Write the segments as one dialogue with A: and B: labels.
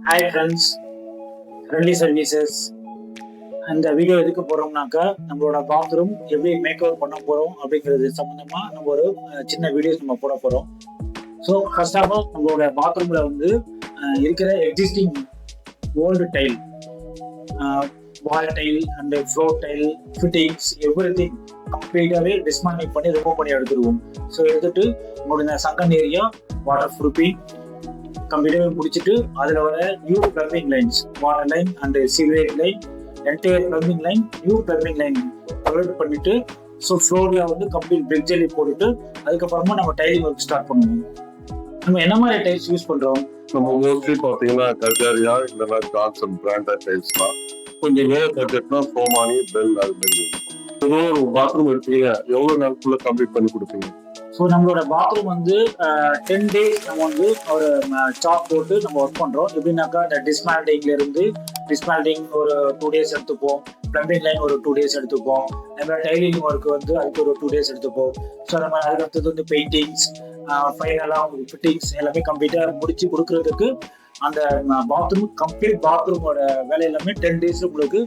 A: Hi friends, friendly services. அந்த video எதுக்கு போகிறோம்னாக்கா, நம்மளோட பாத்ரூம் எப்படி மேக் ஓவர் பண்ண போகிறோம் அப்படிங்கிறது சம்மந்தமாக நம்ம ஒரு சின்ன வீடியோஸ் நம்ம போட போகிறோம். ஸோ ஃபர்ஸ்ட் ஆஃப் ஆல் நம்மளோட பாத்ரூமில் வந்து இருக்கிற existing old tile, wall tile and floor tile, fittings, everything கம்ப்ளீட்டாகவே டிஸ்மேண்டில் பண்ணி ரிமூவ் பண்ணி எடுத்துருவோம். ஸோ எடுத்துட்டு உங்களோட சங்கன் ஏரியா வாட்டர் ப்ரூஃபிங் கம்ப்ளீட்டாக முடிச்சுட்டு அதில் வர new plumbing lines, water line and sewerage line, entire plumbing line, new plumbing line covered பண்ணிட்டு ஸோ ஃப்ளோரில் வந்து கம்ப்ளீட் பிரிக் ஜெல்லி போட்டுட்டு அதுக்கப்புறமா நம்ம டைலிங் ஒர்க் ஸ்டார்ட் பண்ணுவோம். நம்ம என்ன மாதிரி டைல்ஸ் யூஸ் பண்ணுறோம்?
B: நம்ம மோஸ்ட்லி பார்த்தீங்கன்னா கல்காரியா இல்லைன்னா ஜான்சன் பிராண்டட் டைல்ஸ் தான். கொஞ்சம் வேற பட்ஜெட்னா சோமானி, பெல் அது மாதிரி. ஒரு பாத்ரூம் எடுத்தீங்க எவ்வளோ நாளுக்குள்ள கம்ப்ளீட் பண்ணி கொடுப்பீங்க?
A: ஸோ நம்மளோட பாத்ரூம் வந்து 10 days நம்ம வந்து ஒரு சாப் போட்டு நம்ம ஒர்க் பண்ணுறோம். எப்படின்னாக்கா இந்த டிஸ்மேல்டிங் ஒரு 2 days எடுத்துப்போம், பிளம்பிங் லைன் ஒரு 2 days எடுத்துப்போம், நம்ம டைலிங் ஒர்க் வந்து அதுக்கு ஒரு 2 days எடுத்துப்போம். ஸோ நம்ம அதுக்கடுத்தது வந்து பெயிண்டிங்ஸ், ஃபைனலாக உங்களுக்கு ஃபிட்டிங்ஸ் எல்லாமே கம்ப்ளீட்டாக முடிச்சு கொடுக்கறதுக்கு அந்த கம்ப்ளீட் பாத்ரூமோட வேலை எல்லாமே 10 days உங்களுக்கு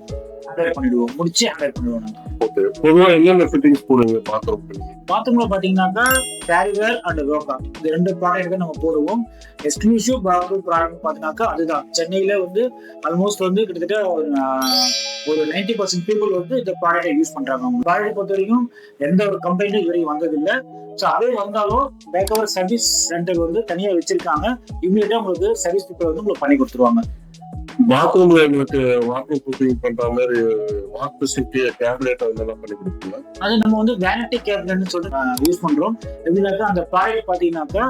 A: ஹேண்டில் பண்ணிடுவோம், முடிச்சு ஹேண்டில் பண்ணிடுவோம்.
B: ஓகே, பொதுவாக என்னென்ன ஃபிட்டிங்ஸ் போடுவீங்க
A: பாத்ரூம்ல பாத்தீங்கன்னாக்கா கேரிவேர் அண்ட் ரோக்கா இந்த 2 ப்ராடக்ட் தான் நம்ம போடுவோம். எக்ஸ்க்ளூசிவ் பாத்ரூம் ப்ராடக்ட் பாத்தீங்கன்னாக்கா அதுதான். சென்னையில வந்து ஆல்மோஸ்ட் வந்து கிட்டத்தட்ட ஒரு 90% பீப்புள் வந்து இந்த ப்ராடக்டை யூஸ் பண்றாங்க. ப்ராடக்ட் பொறுத்த வரைக்கும் எந்த ஒரு கம்ப்ளைண்ட்டும் இது வரைக்கும் வந்ததில்லை. ஸோ அதே வந்தாலும் பேக் ஓவர் சர்வீஸ் சென்டர் வந்து தனியா வச்சிருக்காங்க. இமீடியட்டா உங்களுக்கு சர்வீஸ் பீப்புள் வந்து உங்களுக்கு பண்ணி கொடுத்துருவாங்க.
B: பாத்ரூம்ல எங்களுக்கு வாட்டர் ப்ரூஃபிங் பண்ற மாதிரி வாட்டர் சேஃப்டி கேபினெட் அதெல்லாம் பண்ணி கொடுப்பீங்க.
A: அது நம்ம வந்து வேனிட்டி கேபினெட்னு சொல்லிட்டு யூஸ் பண்றோம். எப்படின்னாக்கா அந்த ப்ராடக்ட் பாத்தீங்கன்னாக்கா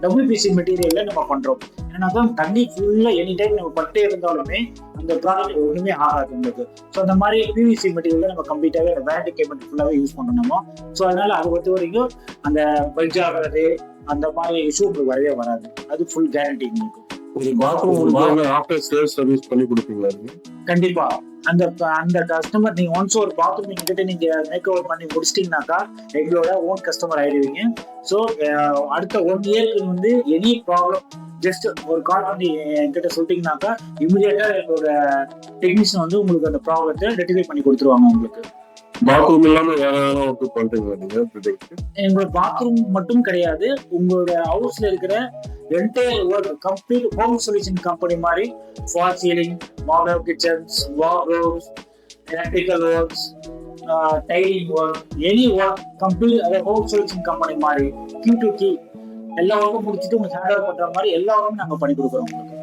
A: WPC மெட்டீரியல்ல நம்ம பண்றோம். ஏன்னாக்கா தண்ணி ஃபுல்லா எனி டைம் நம்ம பட்டே இருந்தாலுமே அந்த ப்ராடக்ட் ஒண்ணுமே ஆகாது உங்களுக்கு. ஸோ அந்த மாதிரி PVC மெட்டீரியல்ல நம்ம கம்ப்ளீட்டாவே வேனிட்டி கேபினெட் ஃபுல்லாவே யூஸ் பண்ணணும். ஸோ அதனால அதை பொறுத்த வரைக்கும் அந்த பல்ஜ் ஆகிறது அந்த மாதிரி இஷ்யூ உங்களுக்கு வரவே வராது. அது ஃபுல் கேரண்டி உங்களுக்கு.
B: ஆஃப்டர் சேல்ஸ் சர்வீஸ் பண்ணி கொடுப்பீங்களா?
A: கண்டிப்பா. அந்த கஸ்டமர் நீங்க ஒன்ஸ் ஒரு பாத்ரூம் எங்ககிட்ட நீங்க மேக் ஓவர் பண்ணி முடிச்சிட்டீங்கன்னாக்கா எங்களோட ஓன் கஸ்டமர் ஆயிடுவீங்க. ஸோ அடுத்த 1 yearக்கு வந்து எனி ப்ராப்ளம் ஜஸ்ட் ஒரு கால் பண்ணி என்கிட்ட சொல்லிட்டீங்கன்னாக்கா இமிடியேட்டா எங்களோட டெக்னீஷியன் வந்து உங்களுக்கு அந்த ப்ராப்ளத்தை ரெக்டிஃபை பண்ணி கொடுத்துருவாங்க உங்களுக்கு.
B: பாத்ரூம் இல்லாம வேற ஒர்க் பண்றீங்களா நீங்க?
A: எங்களோட பாத்ரூம் மட்டும் கிடையாது, உங்களோட ஹவுஸ்ல இருக்கிற entire work complete home solution company மாதிரி fall ceiling, model kitchens, wardrobes, electrical works, tiling work, any work complete அதே ஹோம் சொல்யூஷன் கம்பெனி மாதிரி கீ டு கீ எல்லா ஒர்க்கும் முடிச்சுட்டு உங்களுக்கு ஹேண்ட் ஓவர் பண்ற மாதிரி எல்லா ஒர்க்கும் நாங்க பண்ணி கொடுக்குறோம் உங்களுக்கு.